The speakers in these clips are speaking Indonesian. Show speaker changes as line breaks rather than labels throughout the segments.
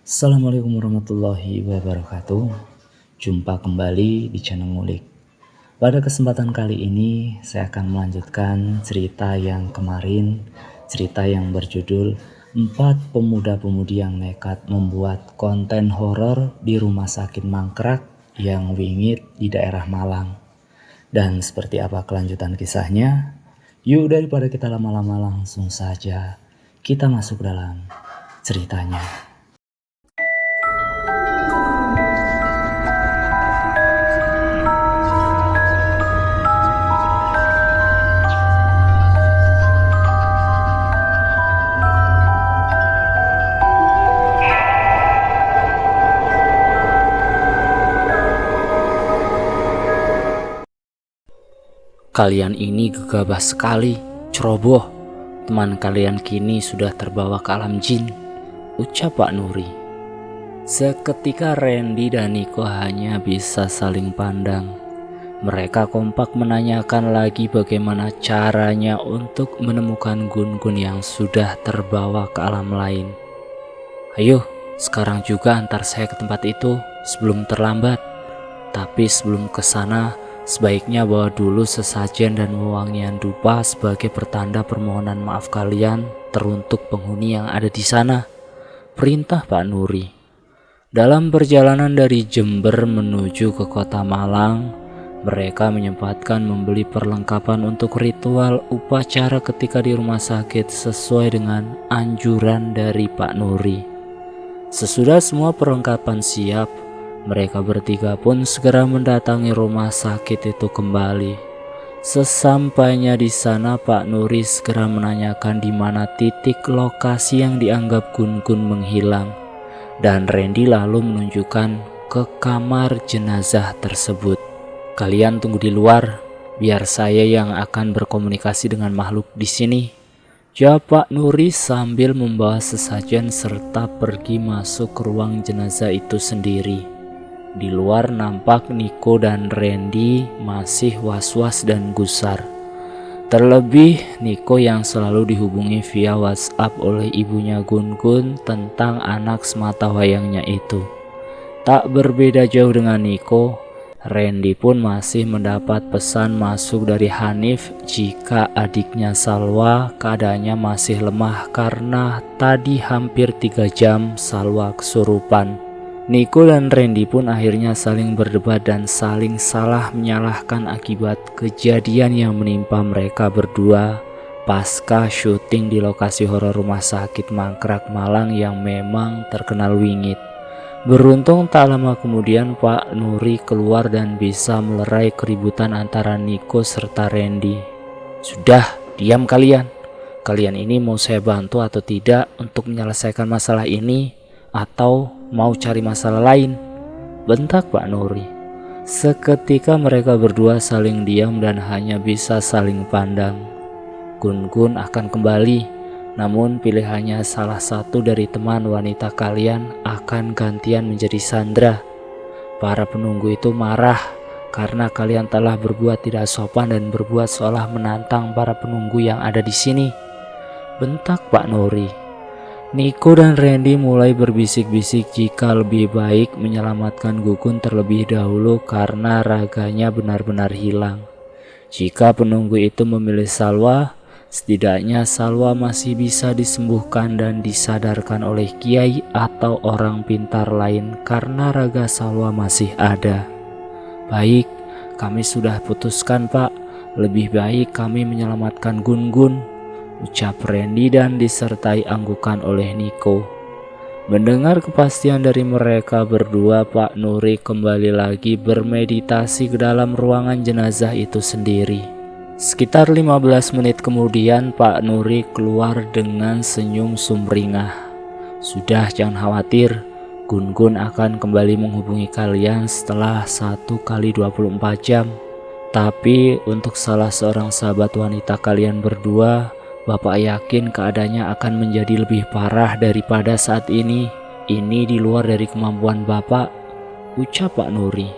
Assalamualaikum warahmatullahi wabarakatuh. Jumpa kembali di channel Ngulik. Pada kesempatan kali ini saya akan melanjutkan cerita yang kemarin, cerita yang berjudul 4 pemuda-pemudi yang nekat membuat konten horor di rumah sakit mangkrak yang wingit di daerah Malang. Dan seperti apa kelanjutan kisahnya? Yuk daripada kita lama-lama langsung saja kita masuk dalam ceritanya.
Kalian ini gegabah sekali, ceroboh. Teman kalian kini sudah terbawa ke alam jin, ucap Pak Nuri. Seketika Randy dan Niko hanya bisa saling pandang. Mereka kompak menanyakan lagi bagaimana caranya untuk menemukan Gun-Gun yang sudah terbawa ke alam lain. Ayo, sekarang juga antar saya ke tempat itu sebelum terlambat. Tapi sebelum ke sana, sebaiknya bawa dulu sesajen dan wewangian dupa sebagai pertanda permohonan maaf kalian teruntuk penghuni yang ada di sana, perintah Pak Nuri. Dalam perjalanan dari Jember menuju ke kota Malang, mereka menyempatkan membeli perlengkapan untuk ritual upacara ketika di rumah sakit sesuai dengan anjuran dari Pak Nuri. Sesudah semua perlengkapan siap, mereka bertiga pun segera mendatangi rumah sakit itu kembali. Sesampainya di sana, Pak Nuri segera menanyakan di mana titik lokasi yang dianggap Gun-Gun menghilang, dan Randy lalu menunjukkan ke kamar jenazah tersebut. Kalian tunggu di luar, biar saya yang akan berkomunikasi dengan makhluk di sini, jawab Pak Nuri sambil membawa sesajen serta pergi masuk ke ruang jenazah itu sendiri. Di luar nampak Niko dan Randy masih was-was dan gusar. Terlebih Niko yang selalu dihubungi via WhatsApp oleh ibunya Gun-Gun tentang anak sematawayangnya itu. Tak berbeda jauh dengan Niko, Randy pun masih mendapat pesan masuk dari Hanif jika adiknya Salwa keadaannya masih lemah karena tadi hampir 3 jam Salwa kesurupan. Niko dan Randy pun akhirnya saling berdebat dan saling salah menyalahkan akibat kejadian yang menimpa mereka berdua pasca syuting di lokasi horor rumah sakit mangkrak Malang yang memang terkenal wingit. Beruntung tak lama kemudian Pak Nuri keluar dan bisa melerai keributan antara Niko serta Randy. Sudah, diam kalian. Kalian ini mau saya bantu atau tidak untuk menyelesaikan masalah ini? Atau mau cari masalah lain? Bentak Pak Nuri. Seketika mereka berdua saling diam dan hanya bisa saling pandang. Gun-Gun akan kembali, namun pilihannya salah satu dari teman wanita kalian akan gantian menjadi Sandra. Para penunggu itu marah karena kalian telah berbuat tidak sopan dan berbuat seolah menantang para penunggu yang ada di sini, bentak Pak Nuri. Niko dan Randy mulai berbisik-bisik jika lebih baik menyelamatkan Gun-Gun terlebih dahulu karena raganya benar-benar hilang. Jika penunggu itu memilih Salwa, setidaknya Salwa masih bisa disembuhkan dan disadarkan oleh kiai atau orang pintar lain karena raga Salwa masih ada. Baik, kami sudah putuskan Pak, lebih baik kami menyelamatkan Gun-Gun, ucap Randy dan disertai anggukan oleh Niko. Mendengar kepastian dari mereka berdua, Pak Nuri kembali lagi bermeditasi ke dalam ruangan jenazah itu sendiri. Sekitar 15 menit kemudian Pak Nuri keluar dengan senyum sumringah. Sudah, jangan khawatir, Gun-Gun akan kembali menghubungi kalian setelah 1x24 jam. Tapi untuk salah seorang sahabat wanita kalian berdua, Bapak yakin keadaannya akan menjadi lebih parah daripada saat ini. Ini di luar dari kemampuan Bapak, ucap Pak Nuri.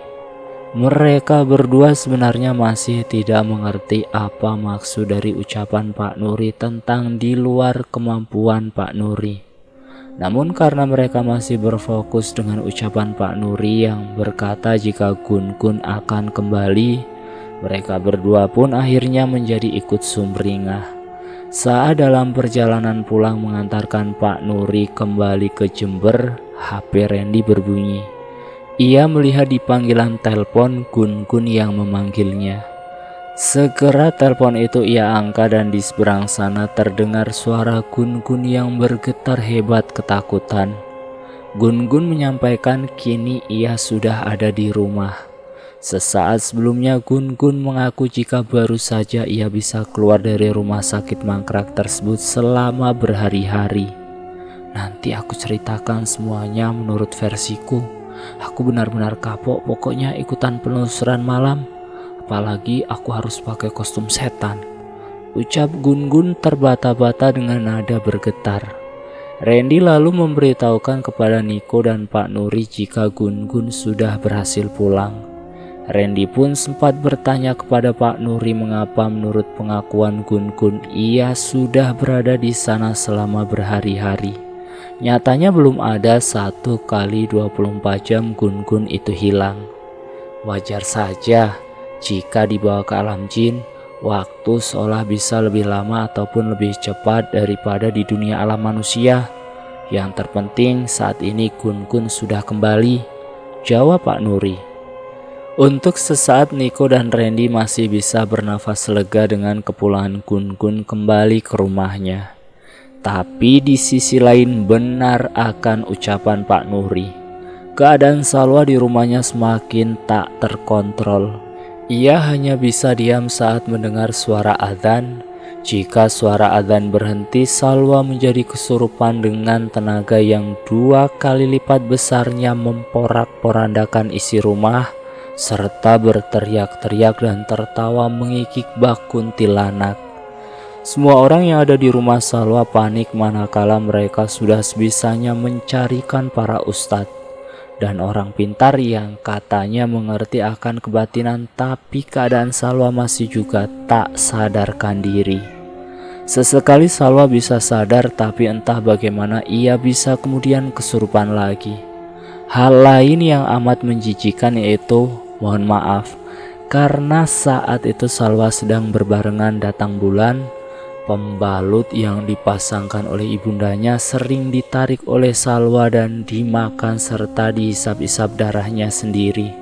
Mereka berdua sebenarnya masih tidak mengerti apa maksud dari ucapan Pak Nuri tentang di luar kemampuan Pak Nuri. Namun karena mereka masih berfokus dengan ucapan Pak Nuri yang berkata jika Gun Gun akan kembali, mereka berdua pun akhirnya menjadi ikut sumringah. Saat dalam perjalanan pulang mengantarkan Pak Nuri kembali ke Jember, HP Randy berbunyi. Ia melihat di panggilan telepon Gun Gun yang memanggilnya. Segera telepon itu ia angkat dan di seberang sana terdengar suara Gun Gun yang bergetar hebat ketakutan. Gun Gun menyampaikan kini ia sudah ada di rumah. Sesaat sebelumnya Gun Gun mengaku jika baru saja ia bisa keluar dari rumah sakit mangkrak tersebut selama berhari-hari. Nanti aku ceritakan semuanya menurut versiku. Aku benar-benar kapok pokoknya ikutan penelusuran malam. Apalagi aku harus pakai kostum setan, ucap Gun Gun terbata-bata dengan nada bergetar. Randy lalu memberitahukan kepada Niko dan Pak Nuri jika Gun Gun sudah berhasil pulang. Randy pun sempat bertanya kepada Pak Nuri mengapa menurut pengakuan Gun Gun ia sudah berada di sana selama berhari-hari. Nyatanya belum ada 1 kali 24 jam Gun Gun itu hilang. Wajar saja jika dibawa ke alam jin, waktu seolah bisa lebih lama ataupun lebih cepat daripada di dunia alam manusia. Yang terpenting saat ini Gun Gun sudah kembali, jawab Pak Nuri. Untuk sesaat Niko dan Randy masih bisa bernafas lega dengan kepulangan Gun Gun kembali ke rumahnya. Tapi di sisi lain benar akan ucapan Pak Nuri. Keadaan Salwa di rumahnya semakin tak terkontrol. Ia hanya bisa diam saat mendengar suara adzan. Jika suara adzan berhenti, Salwa menjadi kesurupan dengan tenaga yang 2 kali lipat besarnya memporak-porandakan isi rumah, serta berteriak-teriak dan tertawa mengikik bak kuntilanak. Semua orang yang ada di rumah Salwa panik manakala mereka sudah sebisanya mencarikan para ustadz dan orang pintar yang katanya mengerti akan kebatinan, tapi keadaan Salwa masih juga tak sadarkan diri. Sesekali Salwa bisa sadar, tapi entah bagaimana ia bisa kemudian kesurupan lagi. Hal lain yang amat menjijikan yaitu, mohon maaf, karena saat itu Salwa sedang berbarengan datang bulan. Pembalut yang dipasangkan oleh ibundanya sering ditarik oleh Salwa dan dimakan serta dihisap-hisap darahnya sendiri.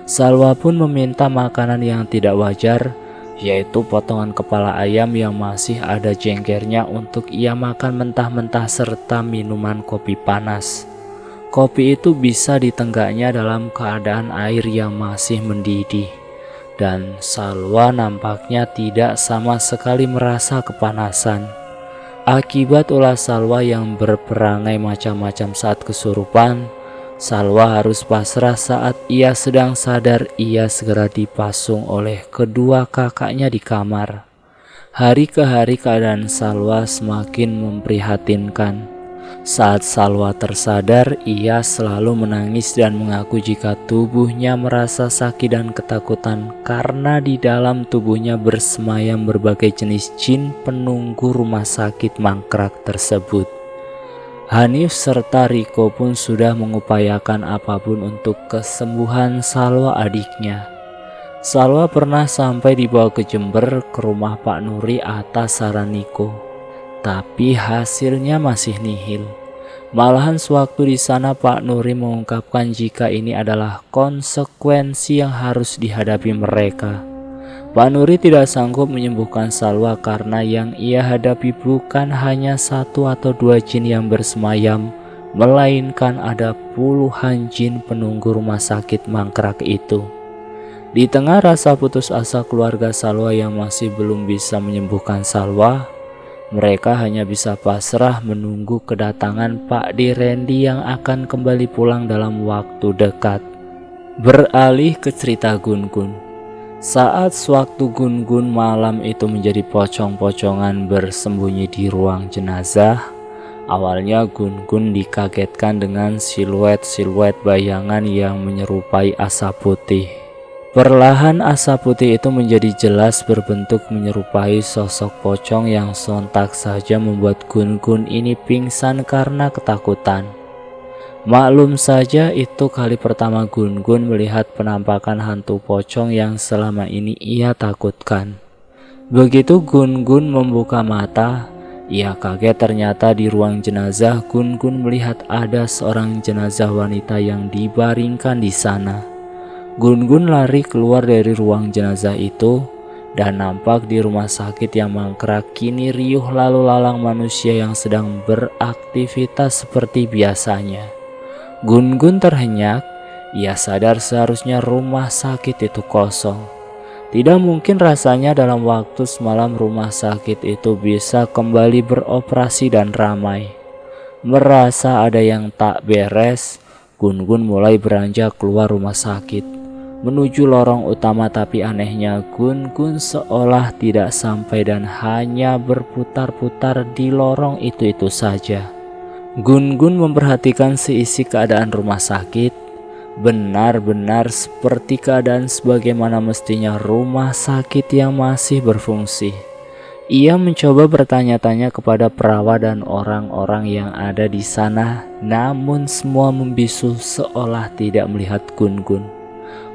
Salwa pun meminta makanan yang tidak wajar, yaitu potongan kepala ayam yang masih ada jengkernya untuk ia makan mentah-mentah serta minuman kopi panas. Kopi itu bisa ditenggaknya dalam keadaan air yang masih mendidih. Dan Salwa nampaknya tidak sama sekali merasa kepanasan. Akibat ulah Salwa yang berperangai macam-macam saat kesurupan, Salwa harus pasrah saat ia sedang sadar. Ia segera dipasung oleh kedua kakaknya di kamar. Hari ke hari keadaan Salwa semakin memprihatinkan. Saat Salwa tersadar, ia selalu menangis dan mengaku jika tubuhnya merasa sakit dan ketakutan karena di dalam tubuhnya bersemayam berbagai jenis jin penunggu rumah sakit mangkrak tersebut. Hanif serta Riko pun sudah mengupayakan apapun untuk kesembuhan Salwa adiknya. Salwa pernah sampai dibawa ke Jember ke rumah Pak Nuri atas saran Niko. Tapi hasilnya masih nihil. Malahan sewaktu di sana Pak Nuri mengungkapkan jika ini adalah konsekuensi yang harus dihadapi mereka. Pak Nuri tidak sanggup menyembuhkan Salwa karena yang ia hadapi bukan hanya 1 atau 2 jin yang bersemayam, melainkan ada puluhan jin penunggu rumah sakit mangkrak itu. Di tengah rasa putus asa keluarga Salwa yang masih belum bisa menyembuhkan Salwa, mereka hanya bisa pasrah menunggu kedatangan Pak D. Randy yang akan kembali pulang dalam waktu dekat. Beralih ke cerita Gun Gun. Saat sewaktu Gun Gun malam itu menjadi pocong-pocongan bersembunyi di ruang jenazah, awalnya Gun Gun dikagetkan dengan siluet-siluet bayangan yang menyerupai asap putih. Perlahan asap putih itu menjadi jelas berbentuk menyerupai sosok pocong yang sontak saja membuat Gun-Gun ini pingsan karena ketakutan. Maklum saja itu kali pertama Gun-Gun melihat penampakan hantu pocong yang selama ini ia takutkan. Begitu Gun-Gun membuka mata, ia kaget ternyata di ruang jenazah Gun-Gun melihat ada seorang jenazah wanita yang dibaringkan di sana. Gun-Gun lari keluar dari ruang jenazah itu dan nampak di rumah sakit yang mangkrak kini riuh lalu lalang manusia yang sedang beraktivitas seperti biasanya. Gun-Gun terhenyak, ia sadar seharusnya rumah sakit itu kosong. Tidak mungkin rasanya dalam waktu semalam rumah sakit itu bisa kembali beroperasi dan ramai. Merasa ada yang tak beres, Gun-Gun mulai beranjak keluar rumah sakit menuju lorong utama, tapi anehnya Gun-Gun seolah tidak sampai dan hanya berputar-putar di lorong itu saja. Gun-Gun memperhatikan seisi keadaan rumah sakit, benar-benar seperti keadaan sebagaimana mestinya rumah sakit yang masih berfungsi. Ia mencoba bertanya-tanya kepada perawat dan orang-orang yang ada di sana, namun semua membisu seolah tidak melihat Gun-Gun.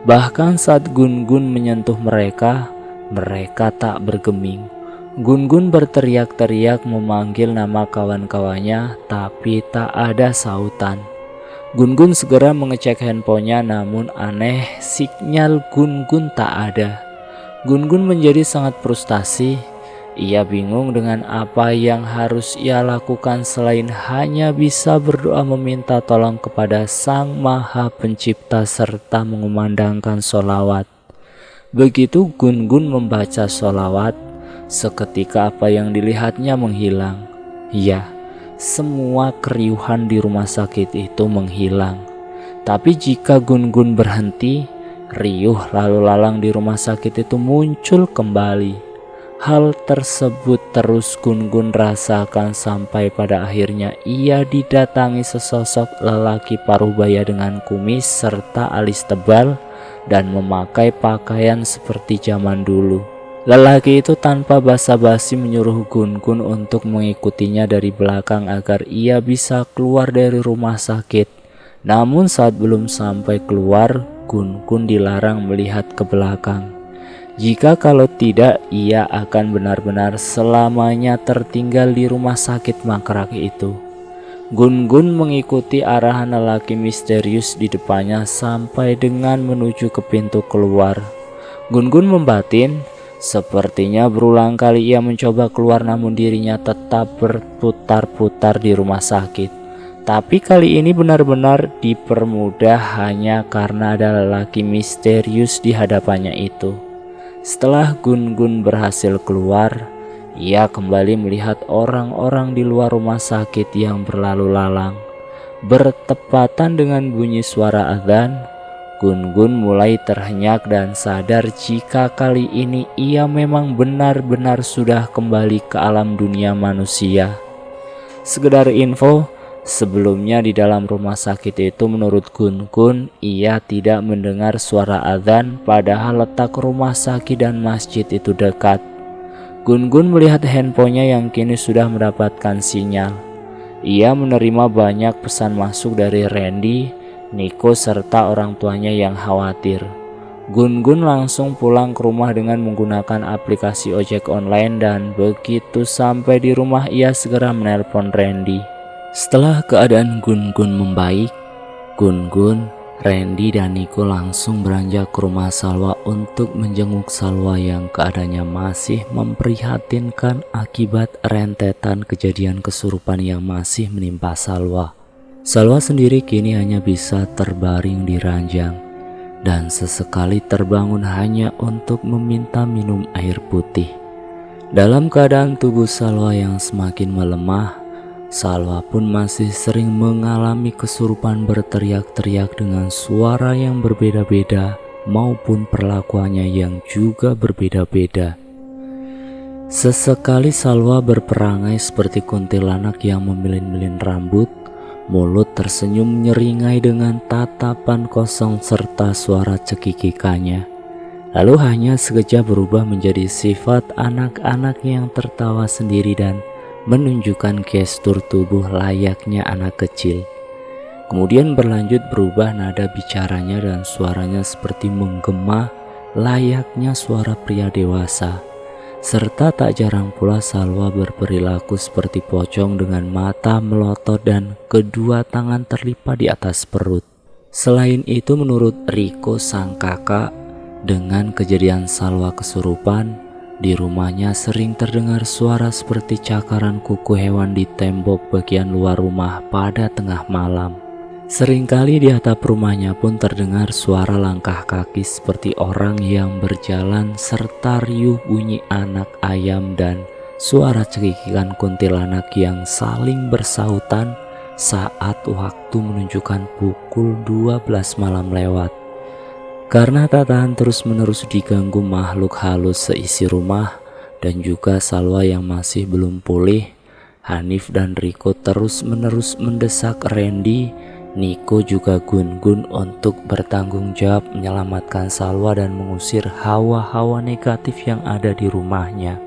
Bahkan saat Gun-Gun menyentuh mereka, mereka tak bergeming. Gun-Gun berteriak-teriak memanggil nama kawan-kawannya, tapi tak ada sautan. Gun-Gun segera mengecek handphonenya, namun aneh, sinyal Gun-Gun tak ada. Gun-Gun menjadi sangat frustasi. Ia bingung dengan apa yang harus ia lakukan selain hanya bisa berdoa meminta tolong kepada Sang Maha Pencipta serta mengumandangkan sholawat. Begitu Gun-Gun membaca sholawat, seketika apa yang dilihatnya menghilang. Ya, semua keriuhan di rumah sakit itu menghilang. Tapi jika Gun-Gun berhenti, riuh lalu lalang di rumah sakit itu muncul kembali. Hal tersebut terus Gun-Gun rasakan sampai pada akhirnya ia didatangi sesosok lelaki paruh-baya dengan kumis serta alis tebal dan memakai pakaian seperti zaman dulu. Lelaki itu tanpa basa-basi menyuruh Gun-Gun untuk mengikutinya dari belakang agar ia bisa keluar dari rumah sakit. Namun saat belum sampai keluar, Gun-Gun dilarang melihat ke belakang. Jika kalau tidak, ia akan benar-benar selamanya tertinggal di rumah sakit mangkrak itu. Gun-Gun mengikuti arahan lelaki misterius di depannya sampai dengan menuju ke pintu keluar. Gun-Gun membatin, sepertinya berulang kali ia mencoba keluar namun dirinya tetap berputar-putar di rumah sakit. Tapi kali ini benar-benar dipermudah hanya karena ada lelaki misterius di hadapannya itu. Setelah Gun-Gun berhasil keluar, ia kembali melihat orang-orang di luar rumah sakit yang berlalu lalang. Bertepatan dengan bunyi suara adzan, Gun-Gun mulai terhenyak dan sadar jika kali ini ia memang benar-benar sudah kembali ke alam dunia manusia. Sekedar info, sebelumnya di dalam rumah sakit itu menurut Gun-Gun ia tidak mendengar suara adzan padahal letak rumah sakit dan masjid itu dekat. Gun-Gun melihat handphonenya yang kini sudah mendapatkan sinyal. Ia menerima banyak pesan masuk dari Randy, Nico serta orang tuanya yang khawatir. Gun-Gun langsung pulang ke rumah dengan menggunakan aplikasi ojek online dan begitu sampai di rumah ia segera menelpon Randy. Setelah keadaan Gun-Gun membaik, Gun-Gun, Randy dan Nico langsung beranjak ke rumah Salwa untuk menjenguk Salwa yang keadaannya masih memprihatinkan akibat rentetan kejadian kesurupan yang masih menimpa Salwa. Salwa sendiri kini hanya bisa terbaring di ranjang dan sesekali terbangun hanya untuk meminta minum air putih. Dalam keadaan tubuh Salwa yang semakin melemah, Salwa pun masih sering mengalami kesurupan berteriak-teriak dengan suara yang berbeda-beda maupun perlakuannya yang juga berbeda-beda. Sesekali Salwa berperangai seperti kuntilanak yang memilin-milin rambut, mulut tersenyum nyeringai dengan tatapan kosong serta suara cekikikannya. lalu hanya sekejap berubah menjadi sifat anak-anak yang tertawa sendiri dan menunjukkan gestur tubuh layaknya anak kecil. Kemudian berlanjut berubah nada bicaranya dan suaranya seperti menggema layaknya suara pria dewasa. Serta tak jarang pula Salwa berperilaku seperti pocong dengan mata melotot dan kedua tangan terlipat di atas perut. Selain itu, menurut Riko sang kakak, dengan kejadian Salwa kesurupan, di rumahnya sering terdengar suara seperti cakaran kuku hewan di tembok bagian luar rumah pada tengah malam. Seringkali di atap rumahnya pun terdengar suara langkah kaki seperti orang yang berjalan serta riuh bunyi anak ayam dan suara cekikikan kuntilanak yang saling bersahutan saat waktu menunjukkan pukul 12 malam lewat. Karena tak tahan terus-menerus diganggu makhluk halus seisi rumah dan juga Salwa yang masih belum pulih, Hanif dan Riko terus-menerus mendesak Randy, Niko juga Gun-Gun untuk bertanggung jawab menyelamatkan Salwa dan mengusir hawa-hawa negatif yang ada di rumahnya.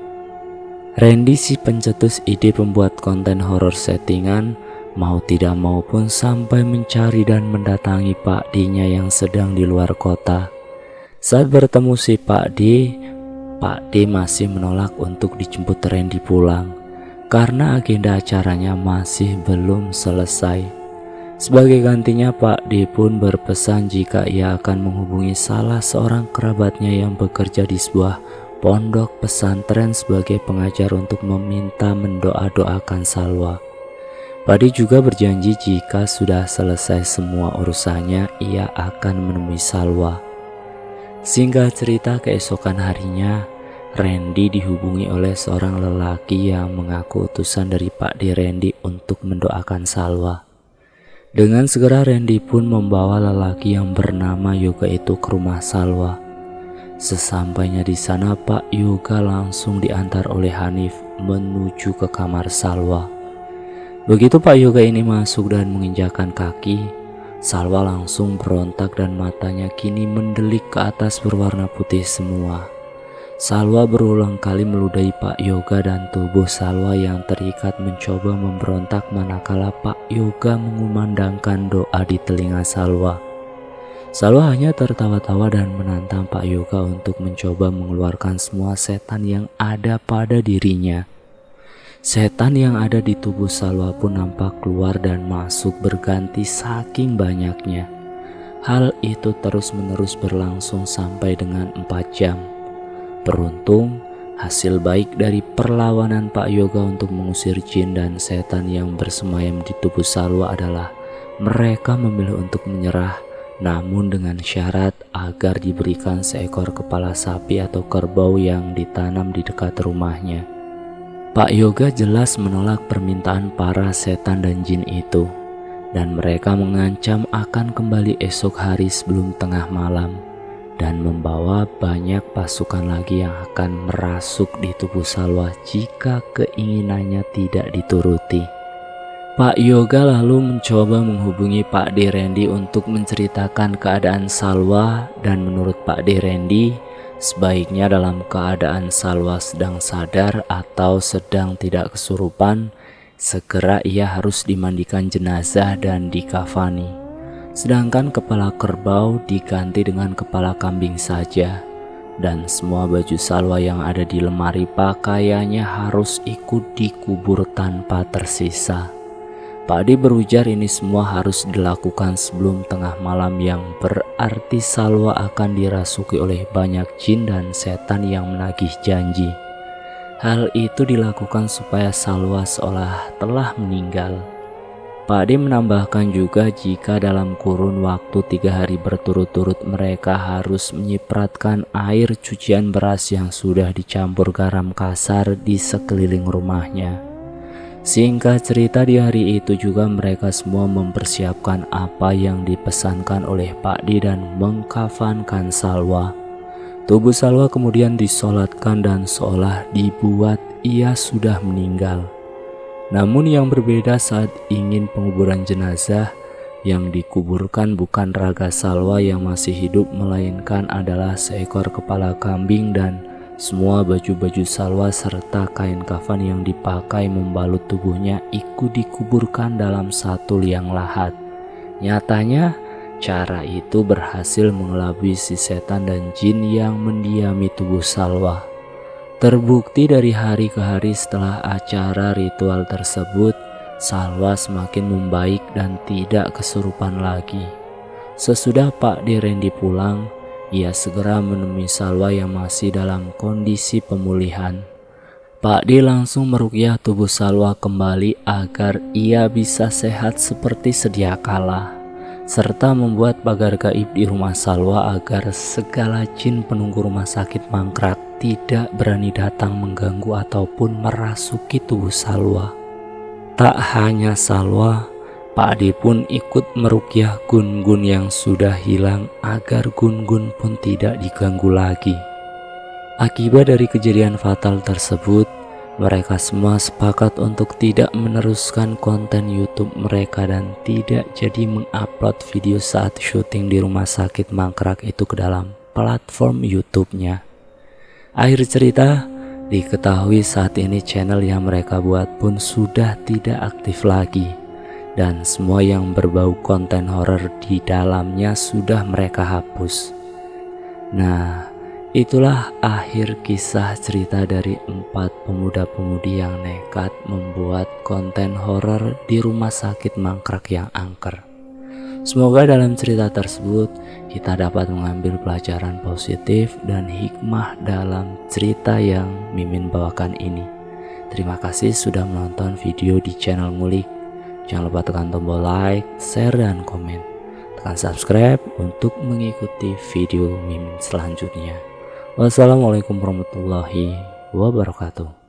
Randy si pencetus ide pembuat konten horor settingan, mau tidak mau pun sampai mencari dan mendatangi Pak D-nya yang sedang di luar kota. Saat bertemu si Pak D masih menolak untuk dijemput Randy pulang karena agenda acaranya masih belum selesai. Sebagai gantinya, Pak D pun berpesan jika ia akan menghubungi salah seorang kerabatnya yang bekerja di sebuah pondok pesantren sebagai pengajar untuk meminta mendoa-doakan Salwa. Pak D juga berjanji jika sudah selesai semua urusannya, ia akan menemui Salwa. Singkat cerita, keesokan harinya, Randy dihubungi oleh seorang lelaki yang mengaku utusan dari Pak D Randy untuk mendoakan Salwa. Dengan segera Randy pun membawa lelaki yang bernama Yoga itu ke rumah Salwa. Sesampainya di sana, Pak Yoga langsung diantar oleh Hanif menuju ke kamar Salwa. Begitu Pak Yoga ini masuk dan menginjakkan kaki, Salwa langsung berontak dan matanya kini mendelik ke atas berwarna putih semua. Salwa berulang kali meludahi Pak Yoga dan tubuh Salwa yang terikat mencoba memberontak manakala Pak Yoga mengumandangkan doa di telinga Salwa. Salwa hanya tertawa-tawa dan menantang Pak Yoga untuk mencoba mengeluarkan semua setan yang ada pada dirinya. Setan yang ada di tubuh Salwa pun nampak keluar dan masuk berganti saking banyaknya. Hal itu terus-menerus berlangsung sampai dengan 4 jam. Beruntung, hasil baik dari perlawanan Pak Yoga untuk mengusir jin dan setan yang bersemayam di tubuh Salwa adalah mereka memilih untuk menyerah, namun dengan syarat agar diberikan seekor kepala sapi atau kerbau yang ditanam di dekat rumahnya. Pak Yoga jelas menolak permintaan para setan dan jin itu, dan mereka mengancam akan kembali esok hari sebelum tengah malam dan membawa banyak pasukan lagi yang akan merasuk di tubuh Salwa jika keinginannya tidak dituruti. Pak Yoga lalu mencoba menghubungi Pak D Randy untuk menceritakan keadaan Salwa, dan menurut Pak D Randy, sebaiknya dalam keadaan Salwa sedang sadar atau sedang tidak kesurupan, segera ia harus dimandikan jenazah dan dikafani. Sedangkan kepala kerbau diganti dengan kepala kambing saja, dan semua baju Salwa yang ada di lemari pakaiannya harus ikut dikubur tanpa tersisa. Pak D berujar ini semua harus dilakukan sebelum tengah malam, yang berarti Salwa akan dirasuki oleh banyak jin dan setan yang menagih janji. Hal itu dilakukan supaya Salwa seolah telah meninggal. Pak D menambahkan juga jika dalam kurun waktu 3 hari berturut-turut mereka harus menyipratkan air cucian beras yang sudah dicampur garam kasar di sekeliling rumahnya. Singkat cerita, di hari itu juga mereka semua mempersiapkan apa yang dipesankan oleh Pak D dan mengkafankan Salwa. Tubuh Salwa kemudian disolatkan dan seolah dibuat ia sudah meninggal. Namun yang berbeda saat ingin penguburan jenazah, Yang dikuburkan bukan raga Salwa yang masih hidup, melainkan adalah seekor kepala kambing dan semua baju-baju Salwa serta kain kafan yang dipakai membalut tubuhnya ikut dikuburkan dalam satu liang lahat. Nyatanya, cara itu berhasil mengelabui si setan dan jin yang mendiami tubuh Salwa. Terbukti dari hari ke hari setelah acara ritual tersebut, Salwa semakin membaik dan tidak kesurupan lagi. Sesudah Pak D Rendy pulang, ia segera menemui Salwa yang masih dalam kondisi pemulihan. Pak D langsung meruqyah tubuh Salwa kembali agar ia bisa sehat seperti sedia kala, serta membuat pagar gaib di rumah Salwa agar segala jin penunggu rumah sakit mangkrak tidak berani datang mengganggu ataupun merasuki tubuh Salwa. Tak hanya Salwa, Pak D pun ikut meruqyah Gun-Gun yang sudah hilang agar Gun-Gun pun tidak diganggu lagi. Akibat dari kejadian fatal tersebut, mereka semua sepakat untuk tidak meneruskan konten YouTube mereka dan tidak jadi mengupload video saat syuting di rumah sakit mangkrak itu ke dalam platform YouTube-nya. Akhir cerita, diketahui saat ini channel yang mereka buat pun sudah tidak aktif lagi, dan semua yang berbau konten horor di dalamnya sudah mereka hapus. Nah, itulah akhir kisah cerita dari 4 pemuda-pemudi yang nekat membuat konten horor di rumah sakit mangkrak yang angker. Semoga dalam cerita tersebut kita dapat mengambil pelajaran positif dan hikmah dalam cerita yang Mimin bawakan ini. Terima kasih sudah menonton video di channel Ngulik. Jangan lupa tekan tombol like, share, dan komen. Tekan subscribe untuk mengikuti video Mimin selanjutnya. Wassalamualaikum warahmatullahi wabarakatuh.